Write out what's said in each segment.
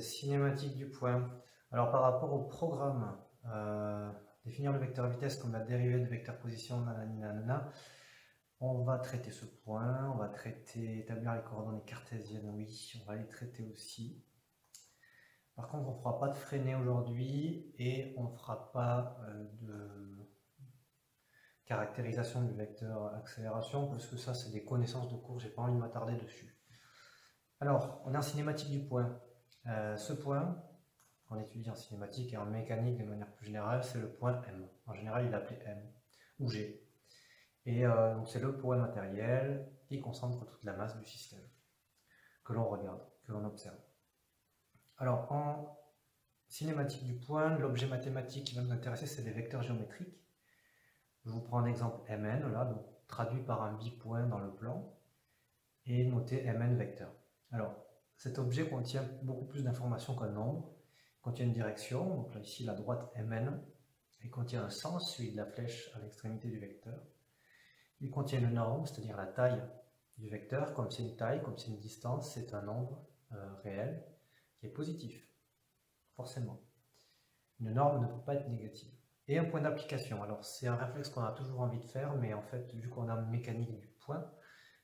cinématique du point. Alors par rapport au programme, définir le vecteur vitesse comme la dérivée du vecteur position, nanana, on va traiter ce point, on va traiter, établir les coordonnées cartésiennes, oui, on va les traiter aussi. Par contre, on ne fera pas de freiner aujourd'hui et on ne fera pas de caractérisation du vecteur accélération parce que ça, c'est des connaissances de cours, j'ai pas envie de m'attarder dessus. Alors, on est en cinématique du point. Ce point, qu'on étudie en cinématique et en mécanique de manière plus générale, c'est le point M. En général, il est appelé M ou G. Et donc c'est le point matériel qui concentre toute la masse du système que l'on regarde, que l'on observe. Alors, en cinématique du point, l'objet mathématique qui va nous intéresser, c'est les vecteurs géométriques. Je vous prends un exemple Mn, là, donc, traduit par un bipoint dans le plan, et noté Mn vecteur. Alors, cet objet contient beaucoup plus d'informations qu'un nombre. Il contient une direction, donc là ici la droite Mn, il contient un sens, celui de la flèche à l'extrémité du vecteur. Il contient une norme, c'est-à-dire la taille du vecteur. Comme c'est une taille, comme c'est une distance, c'est un nombre réel qui est positif, forcément. Une norme ne peut pas être négative. Et un point d'application. Alors c'est un réflexe qu'on a toujours envie de faire, mais en fait, vu qu'on a une mécanique du point,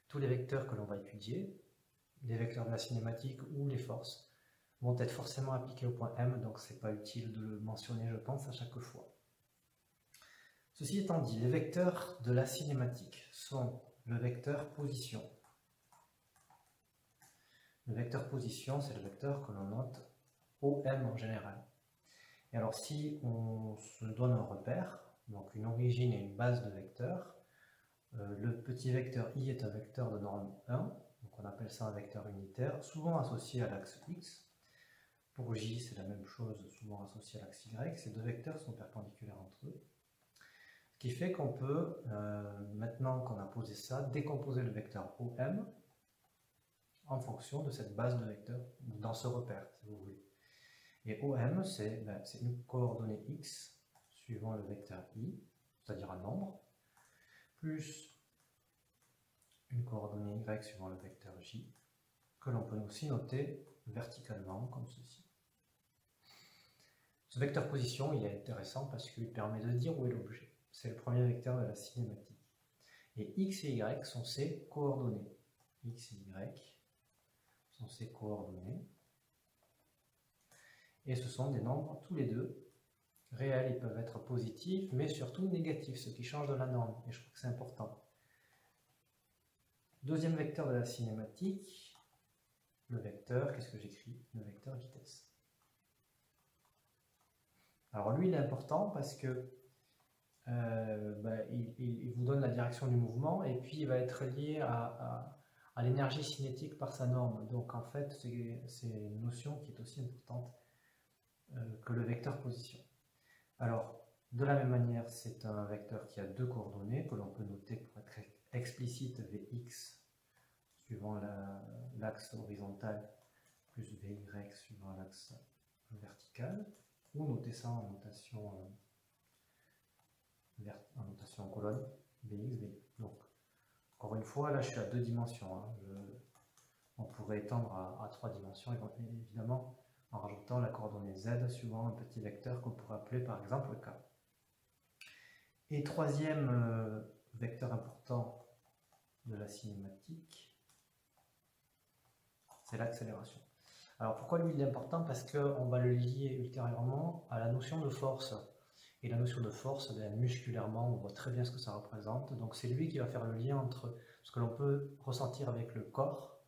tous les vecteurs que l'on va étudier, les vecteurs de la cinématique ou les forces, vont être forcément appliqués au point M, donc c'est pas utile de le mentionner, je pense, à chaque fois. Ceci étant dit, les vecteurs de la cinématique sont le vecteur position. Le vecteur position, c'est le vecteur que l'on note OM en général. Et alors si on se donne un repère, donc une origine et une base de vecteurs, le petit vecteur I est un vecteur de norme 1, donc on appelle ça un vecteur unitaire, souvent associé à l'axe X. Pour J, c'est la même chose, souvent associé à l'axe Y. Ces deux vecteurs sont perpendiculaires entre eux. Ce qui fait qu'on peut, maintenant qu'on a posé ça, décomposer le vecteur OM en fonction de cette base de vecteurs, dans ce repère, si vous voulez. Et OM, c'est une coordonnée X suivant le vecteur I, c'est-à-dire un nombre, plus une coordonnée Y suivant le vecteur J, que l'on peut aussi noter verticalement, comme ceci. Ce vecteur position, il est intéressant parce qu'il permet de dire où est l'objet. C'est le premier vecteur de la cinématique. Et X et Y sont ses coordonnées. X et Y sont ses coordonnées. Et ce sont des nombres, tous les deux, réels. Ils peuvent être positifs, mais surtout négatifs, ce qui change de la norme. Et je crois que c'est important. Deuxième vecteur de la cinématique, le vecteur, qu'est-ce que j'écris? Le vecteur vitesse. Alors lui, il est important parce que il vous donne la direction du mouvement et puis il va être lié à l'énergie cinétique par sa norme. Donc en fait, c'est une notion qui est aussi importante que le vecteur position. Alors, de la même manière, c'est un vecteur qui a deux coordonnées que l'on peut noter pour être explicite Vx suivant l'axe horizontal plus Vy suivant l'axe vertical, ou noter ça en notation colonne, Vx, Vy. Donc, encore une fois, là je suis à deux dimensions. Hein. On pourrait étendre à trois dimensions, évidemment, en rajoutant la coordonnée z suivant un petit vecteur qu'on pourrait appeler par exemple k. Et troisième vecteur important de la cinématique, c'est l'accélération. Alors pourquoi lui il est important? Parce qu'on va le lier ultérieurement à la notion de force. Et la notion de force, musculairement, on voit très bien ce que ça représente. Donc c'est lui qui va faire le lien entre ce que l'on peut ressentir avec le corps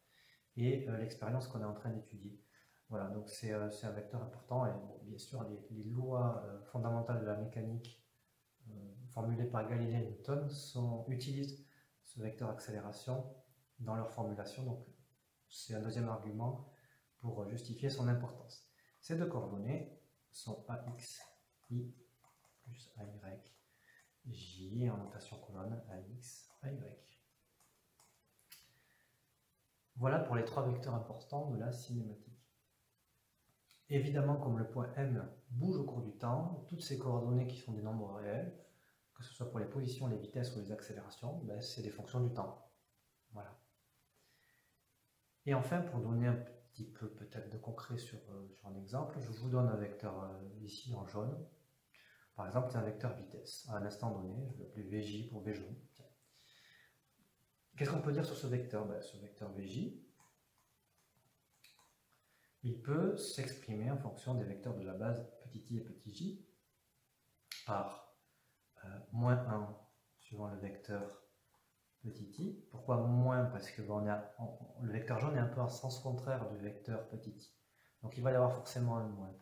et l'expérience qu'on est en train d'étudier. Voilà, donc c'est un vecteur important. Et bon, bien sûr, les lois fondamentales de la mécanique formulées par Galilée et Newton utilisent ce vecteur accélération dans leur formulation. Donc c'est un deuxième argument pour justifier son importance. Ces deux coordonnées sont AX, I plus AY, J en notation colonne, AX, AY. Voilà pour les trois vecteurs importants de la cinématique. Évidemment, comme le point M bouge au cours du temps, toutes ces coordonnées qui sont des nombres réels, que ce soit pour les positions, les vitesses ou les accélérations, c'est des fonctions du temps. Voilà. Et enfin, pour donner un petit peu peut-être de concret sur un exemple. Je vous donne un vecteur ici en jaune. Par exemple, c'est un vecteur vitesse. À un instant donné, je vais l'appeler VJ pour V jaune. Qu'est-ce qu'on peut dire sur ce vecteur? Ce vecteur VJ, il peut s'exprimer en fonction des vecteurs de la base petit i et petit j par moins 1 suivant le vecteur petit i. Pourquoi moins? Parce que le vecteur jaune est un peu en sens contraire du vecteur petit i. Donc il va y avoir forcément un moins.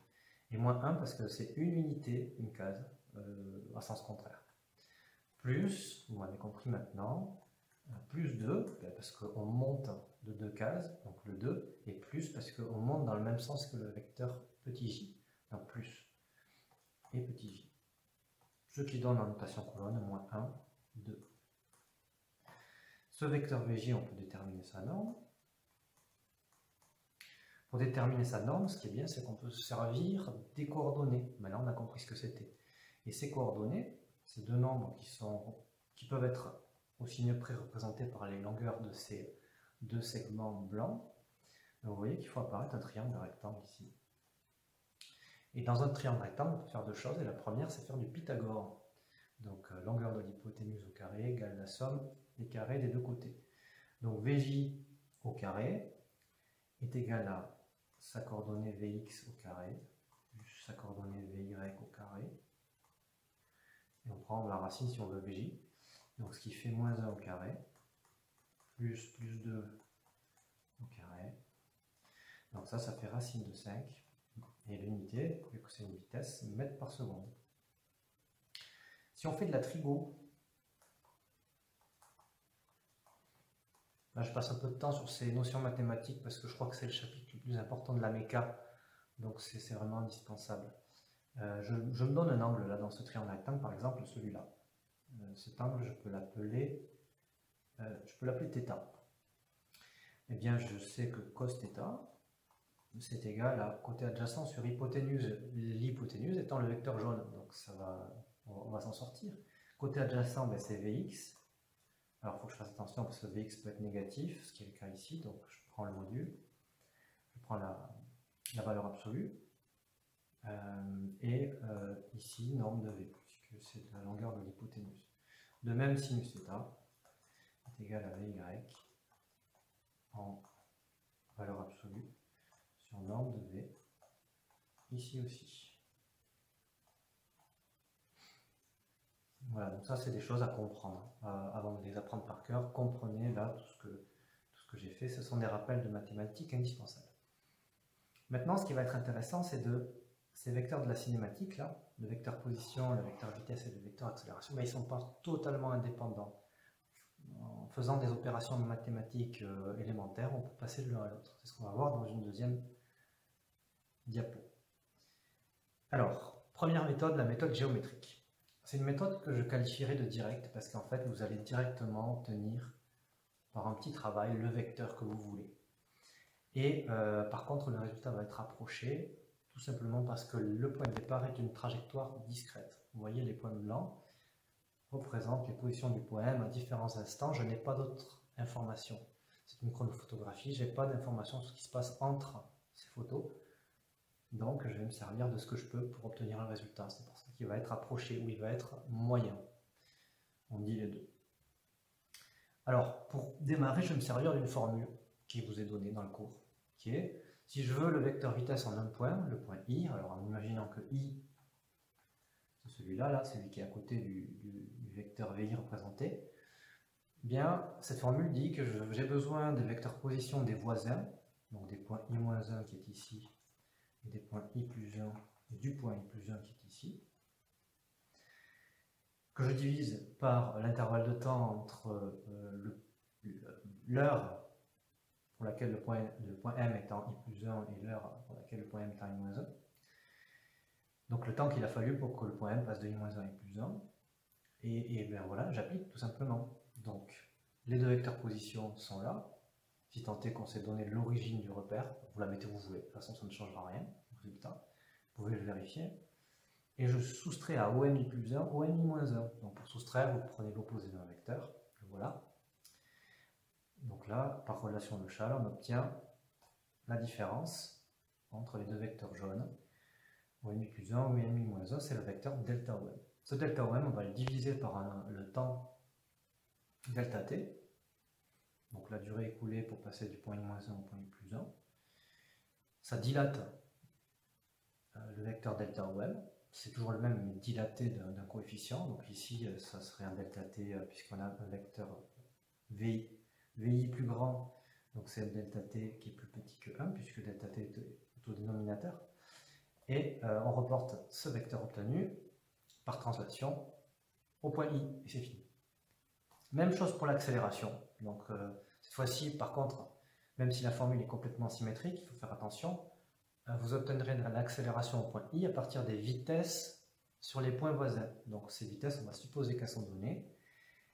Et moins 1 parce que c'est une unité, une case, à sens contraire. Plus, vous m'avez compris maintenant, plus 2, parce qu'on monte de 2 cases, donc le 2, et plus parce qu'on monte dans le même sens que le vecteur petit j, donc plus et petit j. Ce qui donne en notation colonne moins 1, 2. Ce vecteur VJ, on peut déterminer sa norme. Pour déterminer sa norme, ce qui est bien, c'est qu'on peut se servir des coordonnées. Maintenant, on a compris ce que c'était. Et ces coordonnées, ces deux nombres qui peuvent être aussi mieux représentés par les longueurs de ces deux segments blancs, vous voyez qu'il faut apparaître un triangle rectangle ici. Et dans un triangle rectangle, on peut faire deux choses. Et la première, c'est faire du Pythagore. Donc, longueur de l'hypoténuse au carré égale la somme des carrés des deux côtés. Donc, VJ au carré est égal à sa coordonnée Vx au carré, plus sa coordonnée Vy au carré. Et on prend la racine si on veut VJ. Donc, ce qui fait moins 1 au carré, plus 2 au carré. Donc ça fait racine de 5. Et l'unité, vu que c'est une vitesse, c'est mètres par seconde. Si on fait de la trigo, là je passe un peu de temps sur ces notions mathématiques parce que je crois que c'est le chapitre le plus important de la méca, donc c'est vraiment indispensable. Je me donne un angle là dans ce triangle rectangle, par exemple celui-là. Cet angle, je peux l'appeler θ. Eh bien, je sais que cos θ, c'est égal à côté adjacent sur hypoténuse, l'hypoténuse étant le vecteur jaune, donc on va s'en sortir. Côté adjacent, c'est Vx. Alors, il faut que je fasse attention parce que Vx peut être négatif, ce qui est le cas ici, donc je prends le module, je prends la valeur absolue, et ici, norme de V, puisque c'est la longueur de l'hypoténuse. De même, sinus θ est égal à Vy en valeur absolue sur norme de V, ici aussi. Voilà, donc ça c'est des choses à comprendre. Avant de les apprendre par cœur, comprenez là tout ce que j'ai fait, ce sont des rappels de mathématiques indispensables. Maintenant, ce qui va être intéressant, c'est ces vecteurs de la cinématique, là, le vecteur position, le vecteur vitesse et le vecteur accélération, mais ils ne sont pas totalement indépendants. En faisant des opérations mathématiques élémentaires, on peut passer de l'un à l'autre. C'est ce qu'on va voir dans une deuxième diapo. Alors, première méthode, la méthode géométrique. C'est une méthode que je qualifierais de directe parce qu'en fait, vous allez directement obtenir par un petit travail le vecteur que vous voulez. Et par contre, le résultat va être approché tout simplement parce que le point de départ est une trajectoire discrète. Vous voyez, les points blancs représentent les positions du point M à différents instants. Je n'ai pas d'autres informations. C'est une chronophotographie, je n'ai pas d'informations sur ce qui se passe entre ces photos. Donc, je vais me servir de ce que je peux pour obtenir un résultat. C'est pour ça qu'il va être approché ou il va être moyen. On dit les deux. Alors, pour démarrer, je vais me servir d'une formule qui vous est donnée dans le cours, qui est, si je veux le vecteur vitesse en un point, le point I, alors en imaginant que I, c'est celui-là, là, celui qui est à côté du vecteur VI représenté, eh bien, cette formule dit que j'ai besoin des vecteurs position des voisins, donc des points I-1 qui est ici, et des points I plus 1, et du point I plus 1 qui est ici, que je divise par l'intervalle de temps entre l'heure pour laquelle le point M est en I plus 1 et l'heure pour laquelle le point M est en I-1. Donc le temps qu'il a fallu pour que le point M passe de I-1 à I plus 1. Et bien voilà, j'applique tout simplement. Donc les deux vecteurs position sont là. Si tant est qu'on s'est donné l'origine du repère, vous la mettez où vous voulez, de toute façon ça ne changera rien, résultat. Vous pouvez le vérifier. Et je soustrais à OMI plus 1, OMI moins 1. Donc pour soustraire, vous prenez l'opposé d'un vecteur, le voilà. Donc là, par relation de Chasles, on obtient la différence entre les deux vecteurs jaunes. OMI plus 1, OMI moins 1, c'est le vecteur delta OM. Ce delta OM, on va le diviser par le temps delta t, donc la durée écoulée pour passer du point I-1 au point I plus 1. Ça dilate le vecteur delta OM, c'est toujours le même mais dilaté d'un coefficient, donc ici ça serait un delta t puisqu'on a un vecteur VI, VI plus grand, donc c'est un delta t qui est plus petit que 1 puisque delta t est au dénominateur, et on reporte ce vecteur obtenu par translation au point I, et c'est fini. Même chose pour l'accélération, donc cette fois-ci par contre, même si la formule est complètement symétrique, il faut faire attention, vous obtiendrez l'accélération au point I à partir des vitesses sur les points voisins. Donc ces vitesses, on va supposer qu'elles sont données.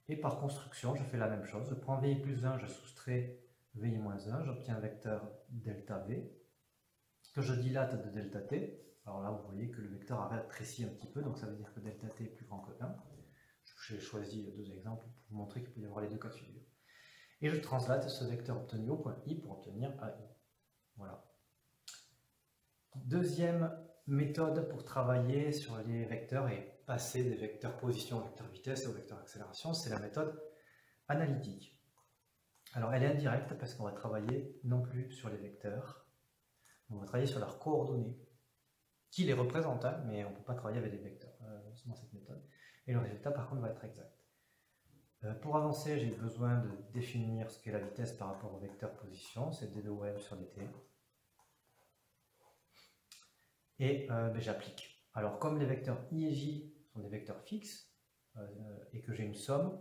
Et par construction, je fais la même chose. Je prends VI plus 1, je soustrais VI moins 1, j'obtiens un vecteur delta V, que je dilate de delta T. Alors là, vous voyez que le vecteur a rétréci un petit peu, donc ça veut dire que delta T est plus grand que 1. J'ai choisi deux exemples pour vous montrer qu'il peut y avoir les deux cas de figure. Et je translate ce vecteur obtenu au point I pour obtenir AI. Voilà. Deuxième méthode pour travailler sur les vecteurs et passer des vecteurs position au vecteur vitesse et au vecteur accélération, c'est la méthode analytique. Alors elle est indirecte parce qu'on va travailler non plus sur les vecteurs, on va travailler sur leurs coordonnées, qui les représentent, hein, mais on ne peut pas travailler avec des vecteurs dans cette méthode. Et le résultat par contre va être exact. Pour avancer, j'ai besoin de définir ce qu'est la vitesse par rapport au vecteur position, c'est d de OM sur dt. Et j'applique. Alors comme les vecteurs I et J sont des vecteurs fixes, et que j'ai une somme,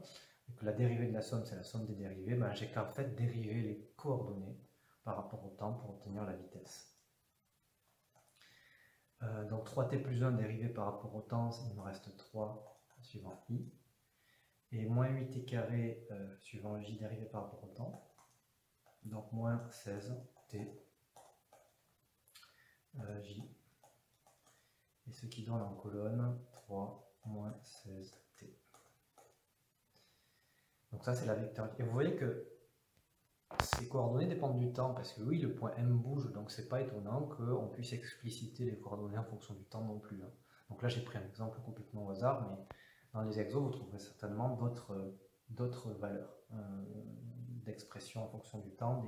et que la dérivée de la somme c'est la somme des dérivées, j'ai qu'à en fait dériver les coordonnées par rapport au temps pour obtenir la vitesse. Donc 3t plus 1 dérivé par rapport au temps, il me reste 3 suivant I, et moins 8t carré suivant J dérivé par rapport au temps, donc moins 16t J. Et ce qui donne en colonne 3 moins 16t. Donc ça c'est la vecteur. Et vous voyez que ces coordonnées dépendent du temps, parce que oui, le point M bouge, donc c'est pas étonnant qu'on puisse expliciter les coordonnées en fonction du temps non plus. Hein. Donc là j'ai pris un exemple complètement au hasard, mais dans les exos vous trouverez certainement d'autres valeurs d'expression en fonction du temps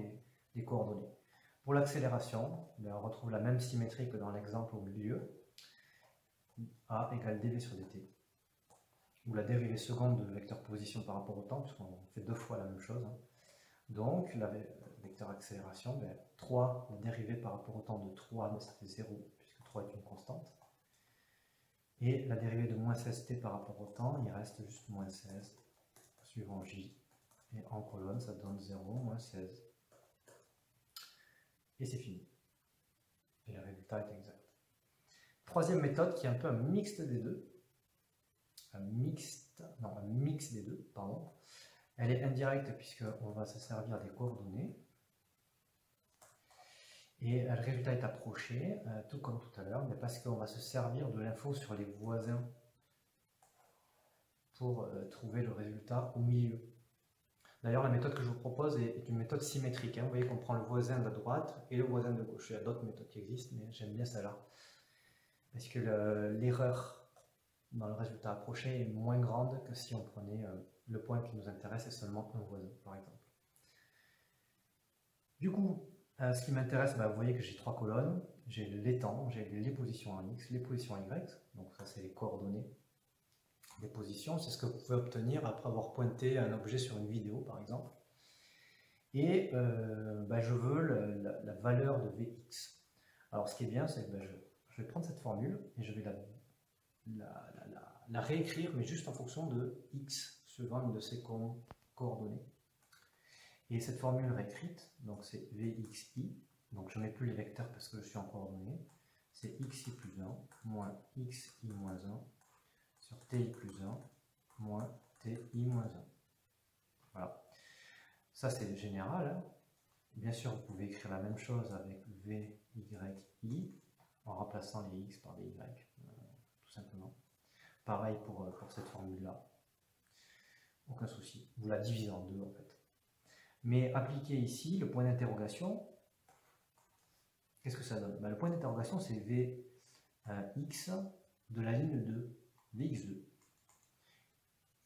des coordonnées. Pour l'accélération, on retrouve la même symétrie que dans l'exemple au milieu. A égale dv sur dt, ou la dérivée seconde de vecteur position par rapport au temps, puisqu'on fait deux fois la même chose. Hein. Donc, la vecteur accélération, 3, la dérivée par rapport au temps de 3, ça fait 0, puisque 3 est une constante. Et la dérivée de moins 16t par rapport au temps, il reste juste moins 16, suivant j. Et en colonne, ça donne 0, moins 16. Et c'est fini. Et le résultat est exact. Troisième méthode qui est un peu un mixte des deux. Un mix des deux, pardon. Elle est indirecte puisqu'on va se servir des coordonnées. Et le résultat est approché, tout comme tout à l'heure, mais parce qu'on va se servir de l'info sur les voisins pour trouver le résultat au milieu. D'ailleurs, la méthode que je vous propose est une méthode symétrique. Hein. Vous voyez qu'on prend le voisin de droite et le voisin de gauche. Il y a d'autres méthodes qui existent, mais j'aime bien celle-là. Parce que l'erreur dans le résultat approché est moins grande que si on prenait le point qui nous intéresse et seulement un voisin, par exemple. Du coup, ce qui m'intéresse, vous voyez que j'ai 3 colonnes. J'ai les temps, j'ai les positions en X, les positions en Y. Donc ça, c'est les coordonnées des positions. C'est ce que vous pouvez obtenir après avoir pointé un objet sur une vidéo, par exemple. Et je veux la valeur de Vx. Alors, ce qui est bien, c'est que je vais prendre cette formule et je vais la réécrire, mais juste en fonction de x, suivant une de ces coordonnées. Et cette formule réécrite, donc c'est Vxi, donc je ne mets plus les vecteurs parce que je suis en coordonnées, c'est xi plus 1 moins xi moins 1 sur ti plus 1 moins ti moins 1. Voilà. Ça c'est général. Hein. Bien sûr, vous pouvez écrire la même chose avec Vyi, en remplaçant les x par des y, tout simplement. Pareil pour cette formule-là. Aucun souci. Vous la divisez en deux, en fait. Mais appliquez ici le point d'interrogation qu'est-ce que ça donne? Ben, le point d'interrogation, c'est Vx de la ligne 2, Vx2.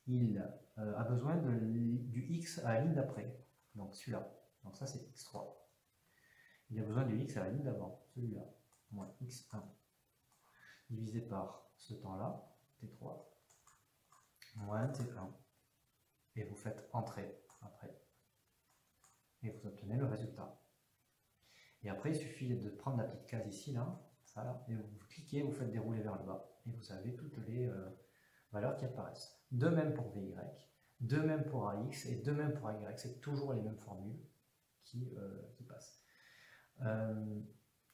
Il a besoin du x à la ligne d'après, donc celui-là. Donc ça, c'est x3. Il a besoin du x à la ligne d'avant, celui-là, moins x1, divisé par ce temps-là, t3, moins t1. Et vous faites entrer après. Et vous obtenez le résultat. Et après, il suffit de prendre la petite case ici, là, ça, là, et vous cliquez, vous faites dérouler vers le bas, et vous avez toutes les valeurs qui apparaissent. De même pour Vy, de même pour Ax, et de même pour Ay. C'est toujours les mêmes formules qui passent.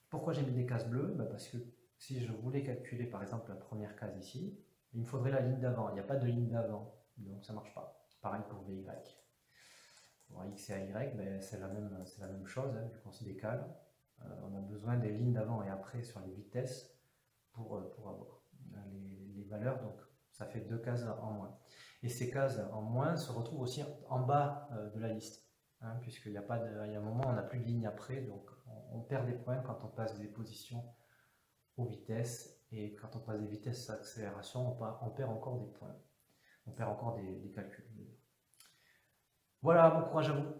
Pourquoi j'ai mis des cases bleues? Parce que si je voulais calculer, par exemple, la première case ici, il me faudrait la ligne d'avant. Il n'y a pas de ligne d'avant, donc ça ne marche pas. Pareil pour Vy. Pour X et Ay, c'est la même chose, hein, vu qu'on se décale. On a besoin des lignes d'avant et après sur les vitesses pour avoir les valeurs, donc ça fait 2 cases en moins. Et ces cases en moins se retrouvent aussi en bas de la liste, hein, puisqu'il y a un moment on n'a plus de ligne après, donc on perd des points quand on passe des positions aux vitesses, et quand on passe des vitesses à accélération, on perd encore des points, on perd encore des calculs. Voilà, bon courage à vous.